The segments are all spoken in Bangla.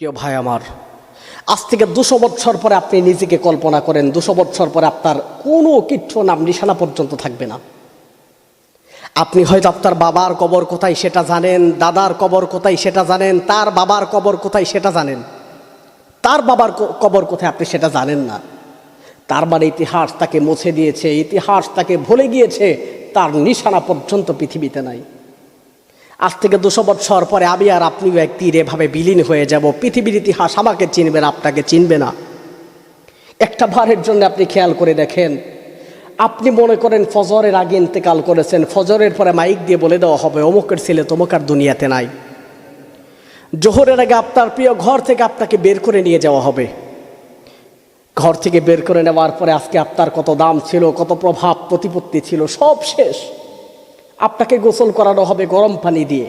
প্রিয় ভাই আমার, আজ থেকে 200 বছর পরে আপনি নিজেকে কল্পনা করেন, 200 বছর পরে আপনার কোনো কিচ্ছু নাম নিশানা পর্যন্ত থাকবে না। আপনি হয়তো আপনার বাবার কবর কোথায় সেটা জানেন, দাদার কবর কোথায় সেটা জানেন, তার বাবার কবর কোথায় সেটা জানেন, তার বাবার কবর কোথায় আপনি সেটা জানেন না। তার মানে ইতিহাস তাকে মুছে দিয়েছে, ইতিহাস তাকে ভুলে গিয়েছে, তার নিশানা পর্যন্ত পৃথিবীতে নাই। আজ থেকে 200 বছর পরে আমি আর আপনিও এক তীর এভাবে বিলীন হয়ে যাব। পৃথিবীর ইতিহাস আমাকে চিনবে না, আপনাকে চিনবে না। একটা বারের জন্য আপনি খেয়াল করে দেখেন, আপনি মনে করেন ফজরের আগে ইন্তেকাল করেছেন, ফজরের পরে মাইক দিয়ে বলে দেওয়া হবে অমুকের ছেলে তমুকার দুনিয়াতে নাই। জোহরের আগে আপনার প্রিয় ঘর থেকে আপনাকে বের করে নিয়ে যাওয়া হবে। ঘর থেকে বের করে নেওয়ার পরে আজকে আপনার কত দাম ছিল, কত প্রভাব প্রতিপত্তি ছিল, সব শেষ। আপনাকে গোসল করানো হবে গরম পানি দিয়ে।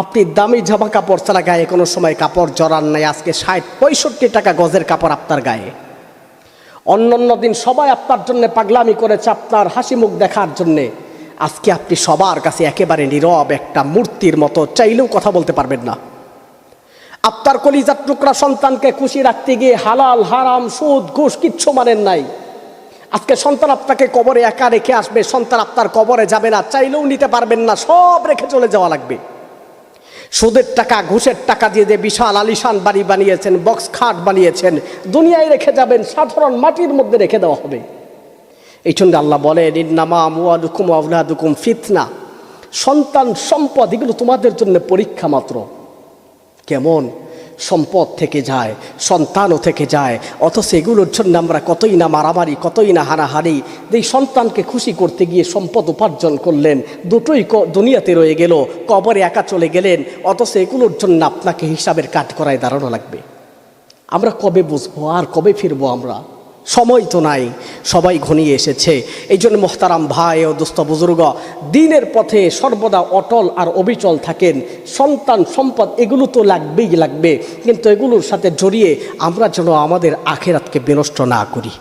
আপনি দামি জামা কাপড় ছাড়া গায়ে কোনো সময় কাপড় জড়ান নাই। আজকে 60-65 টাকা গজের কাপড় আপনার গায়ে। অন্য দিন সবাই আপনার জন্য পাগলামি করেছে আপনার হাসি মুখ দেখার জন্যে। আজকে আপনি সবার কাছে একেবারে নীরব, একটা মূর্তির মতো, চাইলেও কথা বলতে পারবেন না। আপনার কলিজার টুকরা সন্তানকে খুশি রাখতে গিয়ে হালাল হারাম সুদ ঘুষ কিচ্ছু মানেন নাই। আজকে সন্তান আপনাকে কবরে একা রেখে আসবে, সন্তান আপনার কবরে যাবে না, চাইলেও নিতে পারবেন না, সব রেখে চলে যাওয়া লাগবে। সুদের টাকা ঘুষের টাকা দিয়ে যে বিশাল আলিশান বাড়ি বানিয়েছেন, বক্স খাট বানিয়েছেন, দুনিয়ায় রেখে যাবেন, সাধারণ মাটির মধ্যে রেখে দেওয়া হবে। এই জন্য আল্লাহ বলেন, ইন্নামা আমওয়ালুকুম ওয়া আওলাদুকুম ফিতনা, সন্তান সম্পদ এগুলো তোমাদের জন্য পরীক্ষা মাত্র। কেমন সম্পদ থেকে যায়, সন্তানও থেকে যায়, অথচ এগুলোর জন্য আমরা কতই না মারামারি, কতই না হানাহানি। এই সন্তানকে খুশি করতে গিয়ে সম্পদ উপার্জন করলেন, দুটোই দুনিয়াতে রয়ে গেল, কবরে একা চলে গেলেন, অথচ এগুলোর জন্য আপনাকে হিসাবের কাঠগড়ায় দাঁড়ানো লাগবে। আমরা কবে বুঝবো আর কবে ফিরবো? আমরা সময় তো নাই, সবাই ঘনিয়ে এসেছে। এই জন্য মোহতারাম ভাই ও দোস্ত বুজুর্গ, দিনের পথে সর্বদা অটল আর অবিচল থাকেন। সন্তান সম্পদ এগুলো তো লাগবেই লাগবে, কিন্তু এগুলোর সাথে জড়িয়ে আমরা যেন আমাদের আখিরাতকে বিনষ্ট না করি।